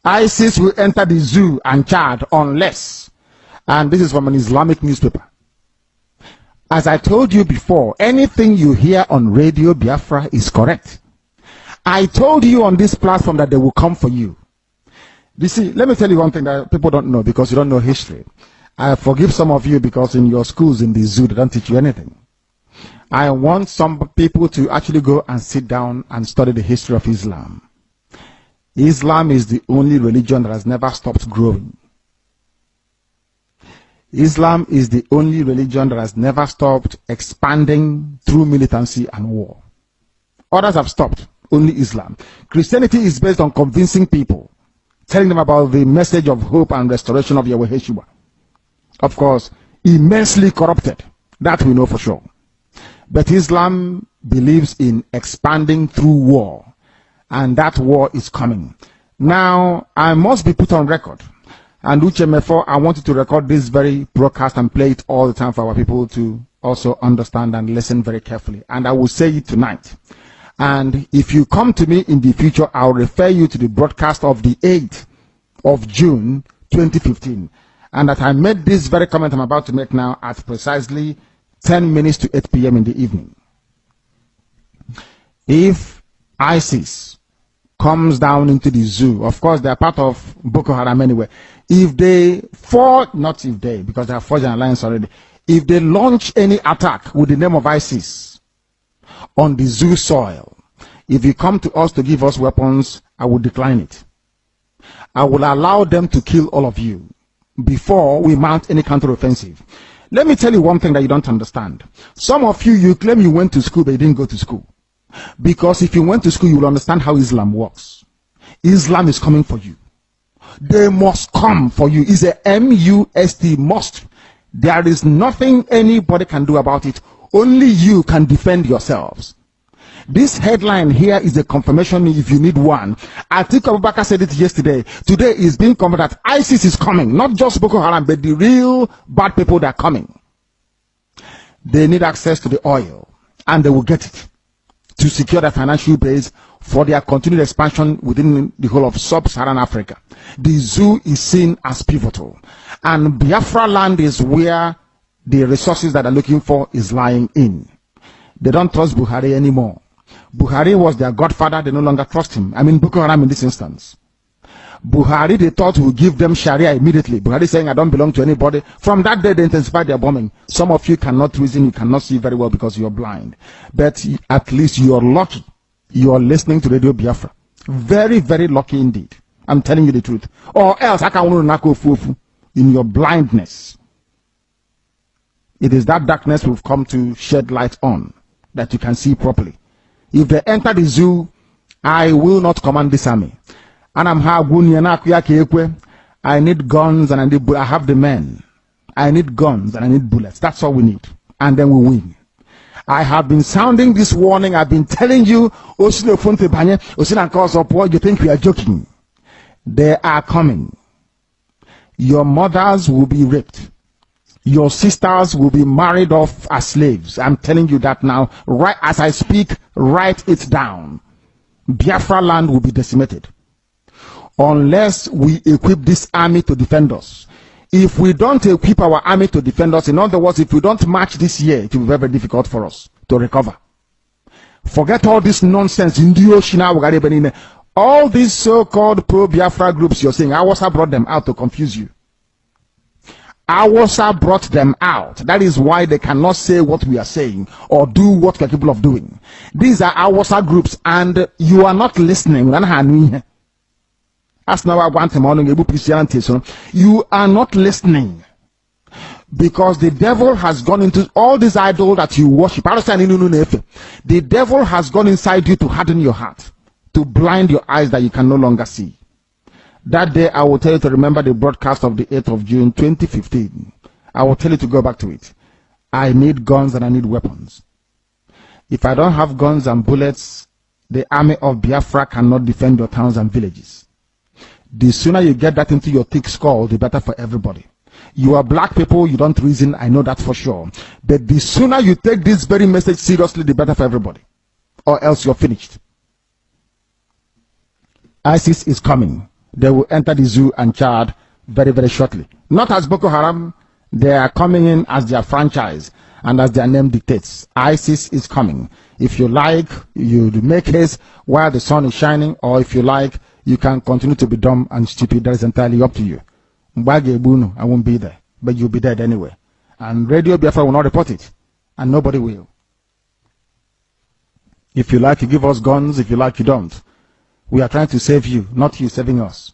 ISIS will enter the zoo and Chad unless, and this is from an Islamic newspaper. As I told you before, anything you hear on Radio Biafra is correct. I told you on this platform that they will come for you. You see, let me tell you one thing that people don't know because you don't know history. I forgive some of you because in your schools in the zoo they don't teach you anything. I want some people to actually go and sit down and study the history of Islam. Islam is the only religion that has never stopped growing. Islam is the only religion that has never stopped expanding through militancy and war. Others have stopped, only Islam. Christianity is based on convincing people, telling them about the message of hope and restoration of Yahweh Yeshua. Of course, immensely corrupted, that we know for sure. But Islam believes in expanding through war, and that war is coming. Now, I must be put on record. And Uchemefo, I wanted to record this very broadcast and play it all the time for our people to also understand and listen very carefully. And I will say it tonight. And if you come to me in the future, I'll refer you to the broadcast of the 8th of June 2015. And that I made this very comment I'm about to make now at precisely 10 minutes to 8 p.m. in the evening. If ISIS comes down into the zoo, of course they are part of Boko Haram anyway. If they not if they, because they have forged an alliance already. If they launch any attack with the name of ISIS on the zoo soil, if you come to us to give us weapons, I will decline it. I will allow them to kill all of you before we mount any counteroffensive. Let me tell you one thing that you don't understand. Some of you claim you went to school, but you didn't go to school. Because if you went to school, you will understand how Islam works. Islam is coming for you. They must come for you. It's a M-U-S-T, must. There is nothing anybody can do about it. Only you can defend yourselves. This headline here is a confirmation if you need one. Atiku Abubakar said it yesterday. Today is being confirmed that ISIS is coming. Not just Boko Haram, but the real bad people that are coming. They need access to the oil. And they will get it to secure their financial base for their continued expansion within the whole of sub-Saharan Africa. The zoo is seen as pivotal. And Biafra land is where the resources that they're looking for is lying in. They don't trust Buhari anymore. Buhari was their godfather. They no longer trust him. I mean Boko Haram in this instance. Buhari, they thought would give them Sharia immediately. Buhari saying, I don't belong to anybody. From that day, they intensified their bombing. Some of you cannot reason, you cannot see very well because you're blind. But at least you're lucky. You're listening to Radio Biafra. Very, very lucky indeed. I'm telling you the truth. Or else, I can in your blindness. It is that darkness we've come to shed light on that you can see properly. If they enter the zoo, I will not command this army. And I need guns and I have the men. I need guns and I need bullets. That's all we need. And then we win. I have been sounding this warning. I've been telling you, you think we are joking. They are coming. Your mothers will be raped. Your sisters will be married off as slaves. I'm telling you that now. Right as I speak, write it down. Biafra land will be decimated. Unless we equip this army to defend us. If we don't equip our army to defend us, in other words, if we don't march this year, it will be very, very difficult for us to recover. Forget all this nonsense. All these so-called pro-Biafra groups you're saying, Awasa brought them out to confuse you. Awasa brought them out. That is why they cannot say what we are saying or do what we are capable of doing. These are Awasa groups and you are not listening. You are not listening because the devil has gone into all these idols that you worship. The devil has gone inside you to harden your heart, to blind your eyes that you can no longer see. That day I will tell you to remember the broadcast of the 8th of June 2015. I will tell you to go back to it. I need guns and I need weapons. If I don't have guns and bullets, the army of Biafra cannot defend your towns and villages. The sooner you get that into your thick skull, the better for everybody. You are black people, you don't reason, I know that for sure. But the sooner you take this very message seriously, the better for everybody. Or else you're finished. ISIS is coming. they will enter the zoo and Chad very, very shortly. Not as Boko Haram, they are coming in as their franchise and as their name dictates. ISIS is coming. If you like, you make haste while the sun is shining, or if you like, you can continue to be dumb and stupid. That is entirely up to you. I won't be there, but you'll be dead anyway. And Radio Biafra will not report it, and nobody will. If you like, you give us guns. If you like, you don't. We are trying to save you, not you saving us.